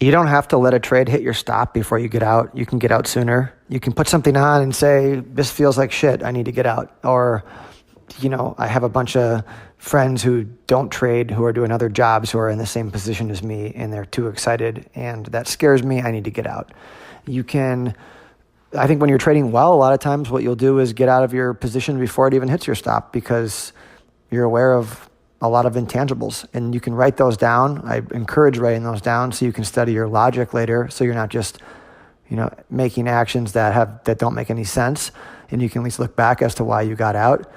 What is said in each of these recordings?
You don't have to let a trade hit your stop before you get out. You can get out sooner. You can put something on and say, this feels like shit, I need to get out. Or, I have a bunch of friends who don't trade, who are doing other jobs, who are in the same position as me, and they're too excited, and that scares me, I need to get out. I think when you're trading well, a lot of times what you'll do is get out of your position before it even hits your stop, because you're aware of a lot of intangibles, and you can write those down. I encourage writing those down so you can study your logic later, so you're not just making actions that don't make any sense, and you can at least look back as to why you got out.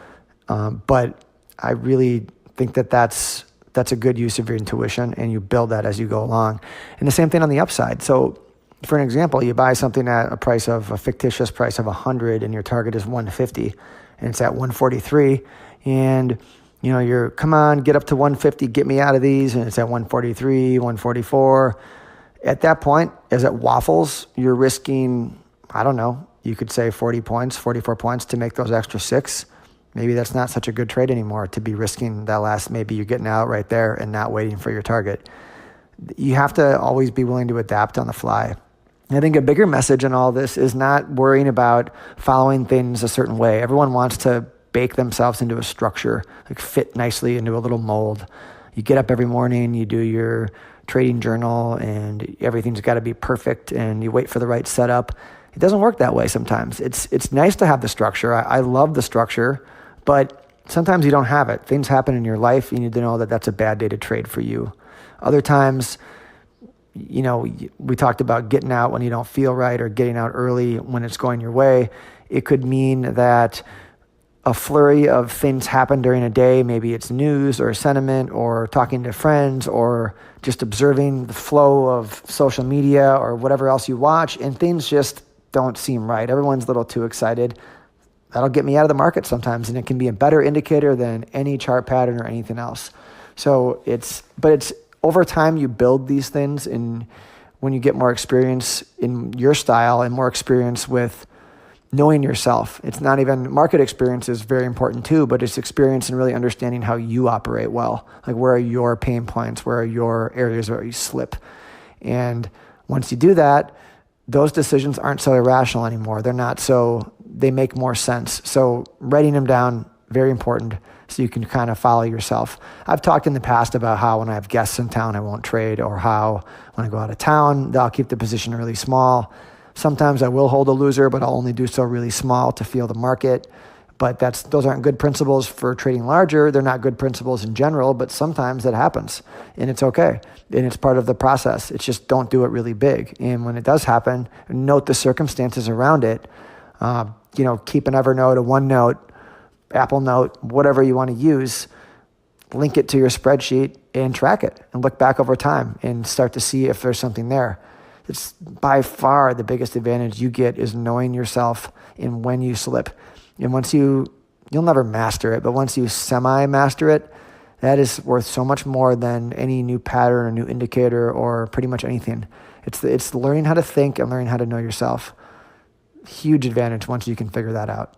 But I really think that's a good use of your intuition, and you build that as you go along. And the same thing on the upside. So for an example, you buy something at a fictitious price of 100, and your target is 150, and it's at 143, and you're, come on, get up to 150, get me out of these, and it's at 143, 144. At that point, as it waffles, you're risking, I don't know, you could say 40 points, 44 points to make those extra 6. Maybe that's not such a good trade anymore, to be risking that last, maybe you're getting out right there and not waiting for your target. You have to always be willing to adapt on the fly. I think a bigger message in all this is not worrying about following things a certain way. Everyone wants to bake themselves into a structure, like fit nicely into a little mold. You get up every morning, you do your trading journal, and everything's got to be perfect, and you wait for the right setup. It doesn't work that way sometimes. It's nice to have the structure. I love the structure, but sometimes you don't have it. Things happen in your life. You need to know that that's a bad day to trade for you. Other times, we talked about getting out when you don't feel right, or getting out early when it's going your way. It could mean that a flurry of things happen during a day. Maybe it's news or sentiment or talking to friends or just observing the flow of social media or whatever else you watch, and things just don't seem right. Everyone's a little too excited. That'll get me out of the market sometimes, and it can be a better indicator than any chart pattern or anything else. So it's over time you build these things, and when you get more experience in your style and more experience with knowing yourself. It's not even, market experience is very important too, but it's experience in really understanding how you operate well. Like, where are your pain points? Where are your areas where you slip? And once you do that, those decisions aren't so irrational anymore. They make more sense. So writing them down, very important, so you can kind of follow yourself. I've talked in the past about how when I have guests in town, I won't trade, or how when I go out of town, I'll keep the position really small. Sometimes I will hold a loser, but I'll only do so really small to feel the market. But those aren't good principles for trading larger. They're not good principles in general, but sometimes that happens, and it's okay. And it's part of the process. It's just, don't do it really big. And when it does happen, note the circumstances around it. Keep an Evernote, a OneNote, Apple Note, whatever you want to use. Link it to your spreadsheet and track it, and look back over time and start to see if there's something there. It's by far the biggest advantage you get, is knowing yourself and when you slip. And you'll never master it, but once you semi-master it, that is worth so much more than any new pattern or new indicator or pretty much anything. It's learning how to think and learning how to know yourself. Huge advantage once you can figure that out.